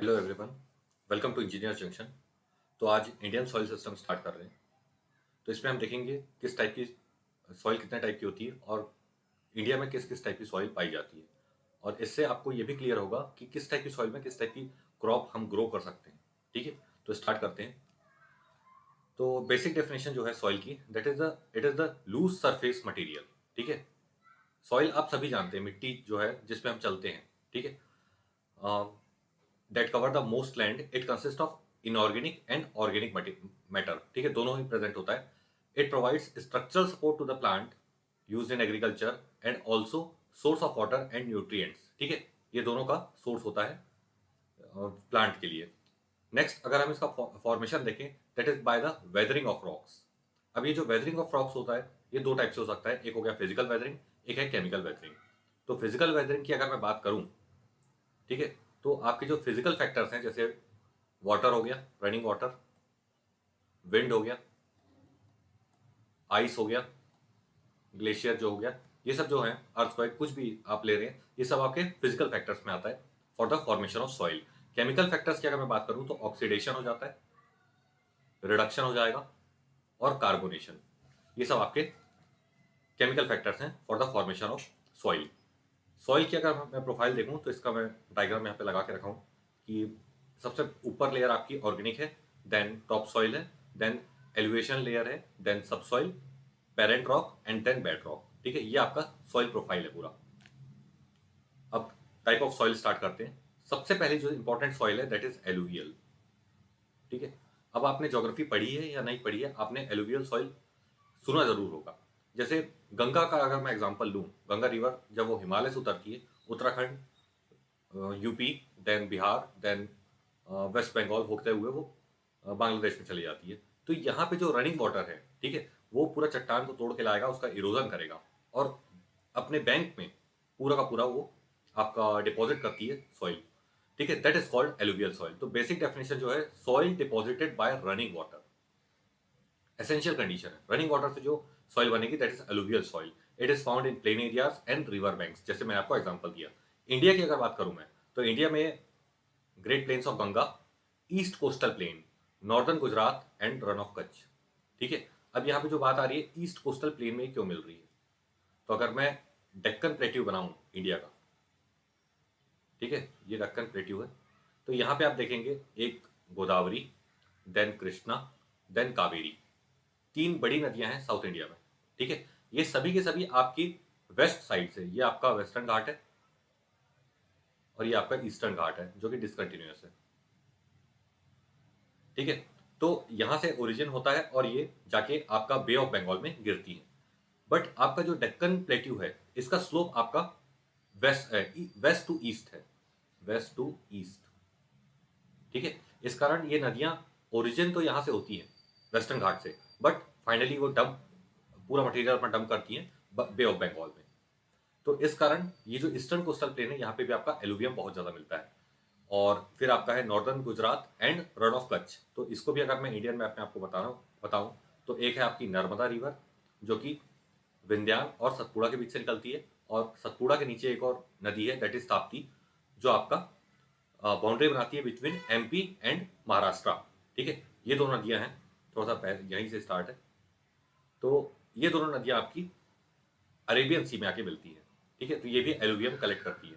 Hello everyone, welcome to engineer junction. तो आज Indian soil system start कर रहे हैं। तो इसमें हम देखेंगे किस टाइप की सॉइल कितने टाइप की होती है और इंडिया में किस किस टाइप की सॉइल पाई जाती है। और इससे आपको ये भी क्लियर होगा कि किस टाइप की सॉइल में किस टाइप की क्रॉप हम ग्रो कर सकते हैं। ठीक है, तो स्टार्ट करते हैं। तो बेसिक डेफिनेशन जो है सॉइल की, that is the it is the loose surface material. ठीक है, सॉइल आप सभी जानते हैं, मिट्टी जो है जिसपे हम चलते हैं। ठीक है, that cover the most land. It consists of inorganic and organic matter. ठीक है, दोनों ही प्रेजेंट होता है. It provides structural support to the plant used in agriculture and also source of water and nutrients. ठीक है, ये दोनों का सोर्स होता है प्लांट के लिए. नेक्स्ट अगर हम इसका फॉर्मेशन देखें, that is by the weathering of rocks. अब ये जो वेदरिंग ऑफ रॉक्स होता है ये दो टाइप से हो सकता है. एक हो गया फिजिकल वेदरिंग, एक है केमिकल वेदरिंग. तो फिजिकल वेदरिंग की अगर मैं बात करूं, ठीक है, तो आपके जो फिजिकल फैक्टर्स हैं जैसे वाटर हो गया, रनिंग वाटर, विंड हो गया, आइस हो गया, ग्लेशियर जो हो गया, ये सब जो है अर्थक्वेक कुछ भी आप ले रहे हैं, ये सब आपके फिजिकल फैक्टर्स में आता है for the formation of soil. Chemical factors की अगर मैं बात करूं तो ऑक्सीडेशन हो जाता है, रिडक्शन हो जाएगा और कार्बोनेशन. ये सब आपके केमिकल फैक्टर्स हैं for the formation of soil. Soil की अगर मैं प्रोफाइल देखूं तो इसका मैं डायग्राम यहाँ पे लगा के रखा हूँ कि सबसे ऊपर लेयर आपकी ऑर्गेनिक है, देन टॉप सॉइल है, देन एलिवेशन लेयर है, then subsoil, parent rock and then bedrock. ठीक है, ये आपका सॉइल प्रोफाइल है पूरा. अब टाइप ऑफ सॉइल स्टार्ट करते हैं. सबसे पहले जो इंपॉर्टेंट सॉइल है दैट इज एलुवियल. ठीक है, अब आपने ज्योग्राफी पढ़ी है या नहीं पढ़ी है, आपने एलुवियल सॉइल सुना जरूर होगा. जैसे गंगा का अगर मैं एग्जांपल लूँ, गंगा रिवर जब वो हिमालय से उतरती है, Uttarakhand, UP, then Bihar, then West Bengal होते हुए वो बांग्लादेश में चली जाती है. तो यहाँ पे जो रनिंग वाटर है, ठीक है, वो पूरा चट्टान को तोड़ के लाएगा, उसका इरोजन करेगा और अपने बैंक में पूरा का पूरा वो आपका डिपॉजिट करती है सॉइल. ठीक है, that is called alluvial soil. तो बेसिक डेफिनेशन जो है, soil deposited bye running water. Essential condition है, रनिंग वाटर से जो सॉइल बनेगी that is alluvial soil. It is found in plain areas and river banks, जैसे मैंने आपको एग्जांपल दिया. इंडिया की अगर बात करूं मैं, तो इंडिया में great plains of Ganga, east coastal plain, northern Gujarat and Rann of Kutch. ठीक है, अब यहाँ पे जो बात आ रही है ईस्ट कोस्टल प्लेन में क्यों मिल रही है, तो अगर मैं डेक्कन प्लेट्यू बनाऊं इंडिया का, ठीक है, ये डेक्कन प्लेट्यू है, तो यहाँ पे आप देखेंगे एक गोदावरी, देन कृष्णा, देन कावेरी, तीन बड़ी नदियां हैं साउथ इंडिया में. ठीक है, ये सभी के सभी आपकी वेस्ट साइड से, ये आपका वेस्टर्न घाट है और ये आपका ईस्टर्न घाट है जो कि डिसकंटिन्यूअस है. ठीक है, तो यहां से ओरिजिन होता है और ये जाके आपका बे ऑफ बंगाल में गिरती है. बट आपका जो डेक्कन प्लेट्यू है इसका स्लोप आपका वेस्ट टू ईस्ट है, वेस्ट टू ईस्ट. ठीक है, इस कारण ये नदियां ओरिजिन तो यहाँ से होती हैं वेस्टर्न घाट से, बट फाइनली वो डंप पूरा मटेरियल अपना डंप करती हैं बे ऑफ बंगाल में. तो इस कारण ये जो ईस्टर्न कोस्टल प्लेन है यहाँ पे भी आपका एलुवियम बहुत ज़्यादा मिलता है. और फिर आपका है northern Gujarat and Rann of Kutch. तो इसको भी अगर मैं इंडियन मैप में आपको बताऊं तो एक है आपकी नर्मदा रिवर जो कि विंध्यान और सतपुड़ा के बीच से निकलती है, और सतपुड़ा के नीचे एक और नदी है दैट इज ताप्ती, जो आपका बाउंड्री बनाती है बिटवीन एमपी एंड महाराष्ट्र. ठीक है, ये दोनों नदियां हैं, थोड़ा सा यहीं से स्टार्ट है. तो ये दोनों नदियां आपकी अरेबियन सी में आके मिलती है. ठीक है, तो ये भी एलुवियम कलेक्ट करती है.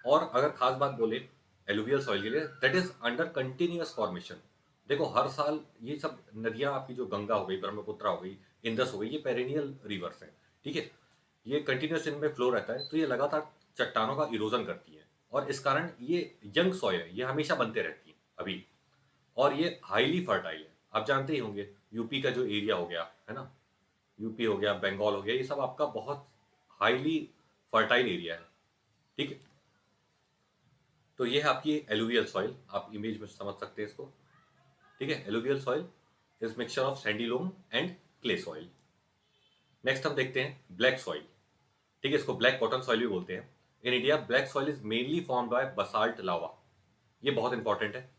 और अगर खास बात बोले एलुवियल सॉइल के लिए, that is under continuous formation. देखो हर साल ये सब नदियां आपकी, जो गंगा हो गई, ब्रह्मपुत्र हो गई, इंदस हो गई, ये पेरेनियल रिवर्स हैं. ठीक है, ये कंटिन्यूस इनमें फ्लो रहता है, तो ये लगातार चट्टानों का इरोजन करती है और इस कारण ये यंग सॉइल है, ये हमेशा बनते रहती है अभी. और ये हाईली फर्टाइल है. आप जानते ही होंगे यूपी का जो एरिया हो गया है ना, यूपी हो गया, बंगाल हो गया, ये सब आपका बहुत हाईली फर्टाइल एरिया है. ठीक है, तो ये है आपकी एलुवियल सॉइल, आप इमेज में समझ सकते हैं इसको. ठीक है, alluvial soil is mixture of sandy loam and clay soil. Next हम देखते हैं ब्लैक सॉइल. ठीक है, इसको ब्लैक कॉटन सॉइल भी बोलते हैं. In India black soil is mainly formed by basalt lava. ये बहुत इंपॉर्टेंट है.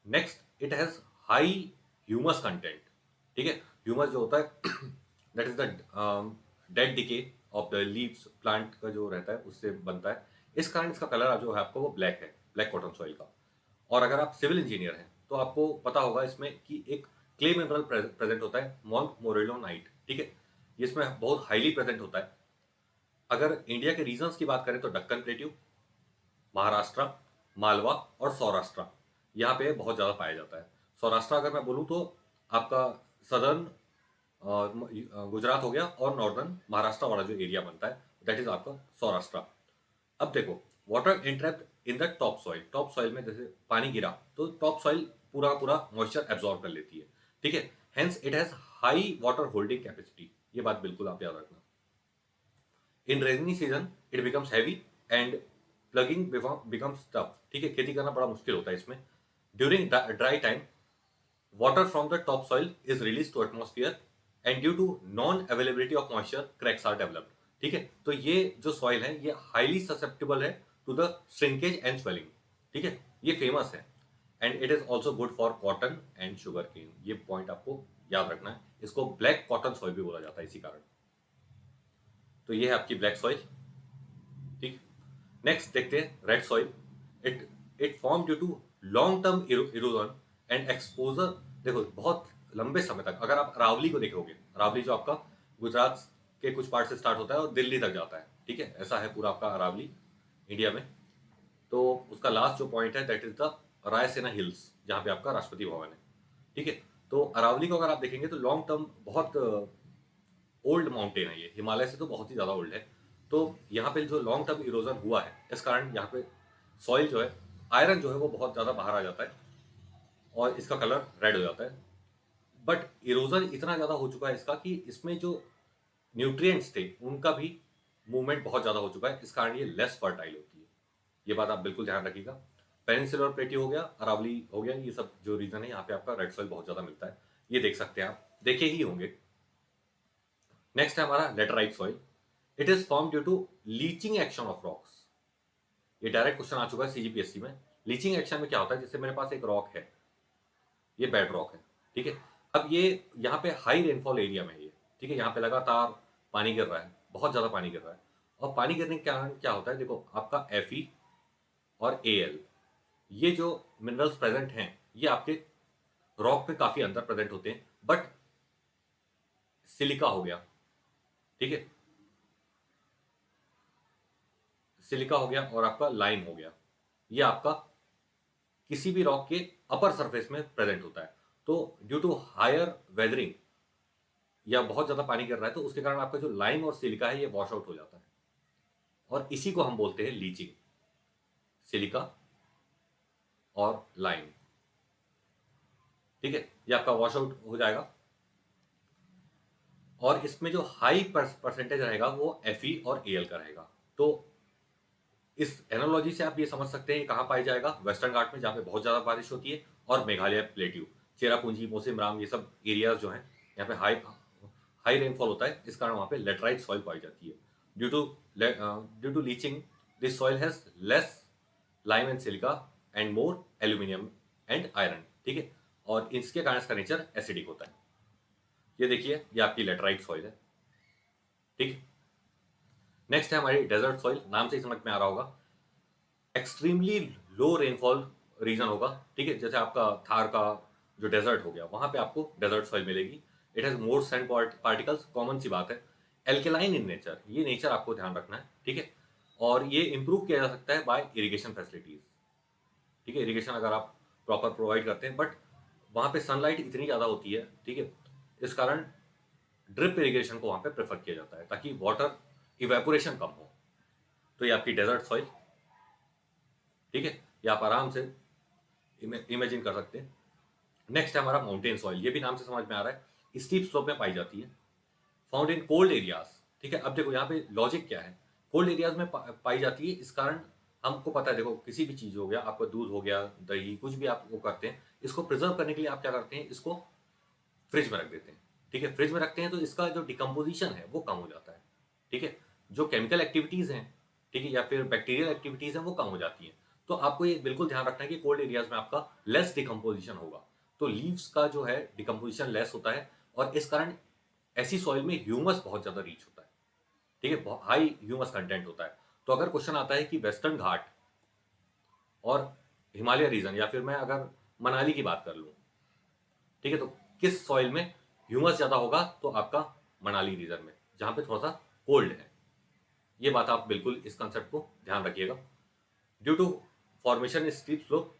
Next, it has high humus content. ठीक है, ह्यूमस जो होता है that is the dead decay of the leaves, plant का जो रहता है उससे बनता है. इस कारण इसका कलर जो है आपको वो ब्लैक है, ब्लैक कॉटन सॉइल का. और अगर आप सिविल इंजीनियर हैं तो आपको पता होगा इसमें कि एक क्ले मिनरल प्रेजेंट होता है, माउंट मोरेलोनाइट, ठीक है, इसमें बहुत हाईली प्रेजेंट होता है। अगर इंडिया के रीजन्स की बात करें तो दक्कन प्लेट्यू, महाराष्ट्र, मालवा और सौराष्ट्र, यहाँ पे बहुत ज़्यादा पाया जाता है। सौराष्ट्र अगर मैं बोलूँ तो आपका सदर्न गुजरात हो गया और नॉर्दर्न महाराष्ट्र वाला जो एरिया बनता है दैट इज आपका सौराष्ट्र। अब देखो, water entrapped in the top soil, top soil में जैसे पानी गिरा तो टॉप सॉइल पूरा पूरा मॉइस्चर एब्जॉर्ब कर लेती है, ठीक है, hence it has high water holding capacity. ये बात बिल्कुल आप याद रखना। In rainy season it becomes heavy and ploughing becomes tough, ठीक है, खेती करना बड़ा मुश्किल होता है इसमें। During dry time water from the topsoil is released to atmosphere and due to non availability of moisture cracks are developed, ठीक है। तो ये जो सॉइल है ये हाईली ससेप्टेबल है to the shrinkage and swelling, ठीक है, ये फेमस है and it is also good for cotton and sugarcane. ये पॉइंट आपको याद रखना है, इसको ब्लैक कॉटन सॉइल भी बोला जाता है इसी कारण। तो ये है आपकी ब्लैक सॉइल, ठीक। नेक्स्ट देखते हैं red soil. It it form due to long term erosion and exposure. देखो बहुत लंबे समय तक, अगर आप अरावली को देखोगे, अरावली जो आपका गुजरात के कुछ पार्ट से स्टार्ट होता है और दिल्ली तक जाता है, ठीक है, ऐसा है पूरा आपका अरावली इंडिया में। तो उसका लास्ट जो पॉइंट है that is the Raisena hills, जहाँ पे आपका राष्ट्रपति भवन है, ठीक है। तो अरावली को अगर आप देखेंगे तो लॉन्ग टर्म बहुत ओल्ड माउंटेन है, ये हिमालय से तो बहुत ही ज़्यादा ओल्ड है। तो यहाँ पे जो लॉन्ग टर्म इरोजन हुआ है इस कारण यहाँ पे सॉइल जो है, आयरन जो है वो बहुत ज़्यादा बाहर आ जाता है और इसका कलर रेड हो जाता है। बट इरोजन इतना ज़्यादा हो चुका है इसका कि इसमें जो न्यूट्रिएंट्स थे उनका भी मूवमेंट बहुत ज़्यादा हो चुका है, इस कारण ये लेस फर्टाइल होती है। ये बात आप बिल्कुल ध्यान रखिएगा। पेनिनसुलर प्लेट्यू हो गया, अरावली हो गया, ये सब जो रीजन है यहाँ पे आपका रेड सॉइल बहुत ज़्यादा मिलता है, ये देख सकते हैं आप, देखे ही होंगे। नेक्स्ट है हमारा laterite soil. It is form due to leaching action of rocks. ये डायरेक्ट क्वेश्चन आ चुका है सीजीपीएससी में। लीचिंग एक्शन में क्या होता है, जैसे मेरे पास एक रॉक है, ये बेड रॉक है, ठीक है। अब ये यहाँ पे हाई रेनफॉल एरिया में है ये, ठीक है, यहाँ पे लगातार पानी गिर रहा है, बहुत ज़्यादा पानी गिर रहा है। और पानी गिरने के कारण क्या होता है, देखो आपका Fe और Al, ये जो मिनरल्स प्रेजेंट हैं ये आपके रॉक पे काफ़ी अंदर प्रेजेंट होते हैं। बट सिलिका हो गया, ठीक है, सिलिका हो गया और आपका लाइम हो गया, ये आपका किसी भी रॉक के अपर सरफेस में प्रेजेंट होता है। तो ड्यू टू हायर वेदरिंग या बहुत ज़्यादा पानी गिर रहा है तो उसके कारण आपका जो लाइम और सिलिका है ये वॉश आउट हो जाता है और इसी को हम बोलते हैं लीचिंग, सिलिका और लाइम, ठीक है, ये आपका वॉश आउट हो जाएगा। और इसमें जो हाई परसेंटेज रहेगा वो Fe और Al का रहेगा। तो इस एनालॉजी से आप ये समझ सकते हैं ये कहाँ पाया जाएगा, वेस्टर्न घाट में जहाँ पे बहुत ज़्यादा बारिश होती है, और मेघालय प्लेट्यू, चेरापूंजी, मौसिम राम, ये सब एरियाज जो हैं यहाँ पे हाई हाई रेनफॉल होता है, इस कारण वहाँ पे लेटराइट सॉइल पाई जाती है। Due to leaching this soil has less lime and silica and more aluminium and iron, ठीक है, और इसके कारण इसका नेचर एसिडिक होता है। ये देखिए ये आपकी लेटराइट सॉइल है, ठीक। नेक्स्ट है हमारी डेजर्ट सॉइल, नाम से ही समझ में आ रहा होगा, एक्सट्रीमली लो रेनफॉल रीजन होगा, ठीक है, जैसे आपका थार का जो डेजर्ट हो गया वहां पे आपको डेजर्ट सॉइल मिलेगी। It has more sand particles, common सी बात है। एल्केलाइन इन नेचर, ये नेचर आपको ध्यान रखना है, ठीक है, और ये इंप्रूव किया जा सकता है बाय इरिगेशन फैसिलिटीज, ठीक है, इरिगेशन अगर आप प्रॉपर प्रोवाइड करते हैं। बट वहाँ पे सनलाइट इतनी ज़्यादा होती है, ठीक है, इस कारण ड्रिप इरिगेशन को वहाँ पे प्रेफर किया जाता है ताकि वाटर इवेपोरेशन कम हो। तो ये आपकी डेजर्ट सॉइल, ठीक है, ये आप आराम से इमेजिन कर सकते हैं। नेक्स्ट है हमारा माउंटेन सॉइल, ये भी नाम से समझ में आ रहा है, स्टीप स्लोप में पाई जाती है, फाउंड इन कोल्ड एरियाज, ठीक है। अब देखो यहाँ पे लॉजिक क्या है, कोल्ड एरियाज में पाई जाती है, इस कारण हमको पता है, देखो किसी भी चीज़ हो गया, आपका दूध हो गया, दही, कुछ भी आप वो करते हैं, इसको प्रिजर्व करने के लिए आप क्या करते हैं, इसको फ्रिज में रख देते हैं, ठीक है, फ्रिज में रखते हैं तो इसका जो डिकम्पोजिशन है वो कम हो जाता है, ठीक है, जो केमिकल एक्टिविटीज़ हैं, ठीक है, या फिर बैक्टीरियल एक्टिविटीज़ हैं वो कम हो जाती हैं। तो आपको ये बिल्कुल ध्यान रखना है कि कोल्ड एरियाज में आपका लेस डिकम्पोजिशन होगा, तो लीव्स का जो है डिकम्पोजिशन लेस होता है और इस कारण ऐसी सॉइल में ह्यूमस बहुत ज़्यादा रीच होता है, ठीक है, हाई ह्यूमस कंटेंट होता है। तो अगर क्वेश्चन आता है कि वेस्टर्न घाट और हिमालय रीजन या फिर मैं अगर मनाली की बात कर लूँ, ठीक है, तो किस सॉइल में ह्यूमस ज़्यादा होगा, तो आपका मनाली रीजन में, जहाँ पे थोड़ा सा कोल्ड है। ये बात आप बिल्कुल इस कंसेप्ट को ध्यान रखिएगा। Due to formation is steep slope,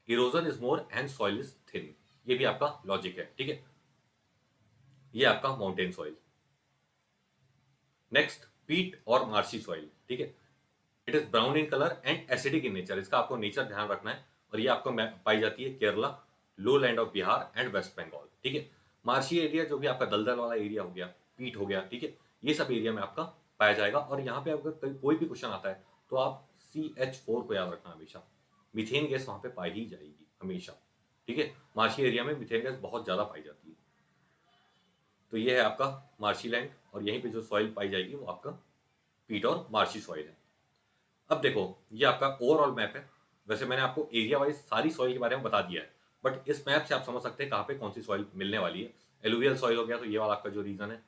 erosion is more and soil is thin. ये भी आपका लॉजिक है, ठीक है। ये आपका माउंटेन सॉइल। नेक्स्ट, पीट और मार्शी सॉइल, ठीक है। It is brown in colour and acidic in nature. इसका आपको नेचर ध्यान रखना है, और ये आपको पाई जाती है Kerala, lowland of Bihar and West Bengal, ठीक है। मार्शी एरिया जो भी आपका दलदल वाला एरिया हो गया, पीट हो गया, ठीक है, ये सब एरिया में आपका पाया जाएगा। और यहाँ पे अगर कोई भी क्वेश्चन आता है तो आप CH4 को याद रखना हमेशा। मीथेन गैस वहां पे पाई ही जाएगी हमेशा, ठीक है। मार्शी एरिया में मीथेन गैस बहुत ज्यादा पाई जाती है। तो ये है आपका मार्शी लैंड, और यहीं पे जो सॉइल पाई जाएगी वो आपका पीट और मार्शी सॉइल है। अब देखो, ये आपका ओवरऑल मैप है। वैसे मैंने आपको एरिया वाइज सारी सॉइल के बारे में बता दिया है, बट इस मैप से आप समझ सकते हैं कहाँ पे कौन सी सॉइल मिलने वाली है। एलुवियल सॉइल हो गया तो ये वाला आपका जो रीजन है,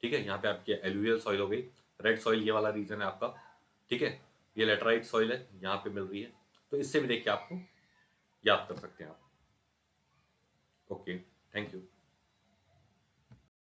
ठीक है, यहाँ पे आपकी एलुवियल सॉइल हो गई। रेड सॉइल ये वाला रीजन है आपका, ठीक है। ये लेटराइट सॉइल है, यहाँ पे मिल रही है। तो इससे भी देख के आपको याद कर सकते हैं आप। Okay, thank you.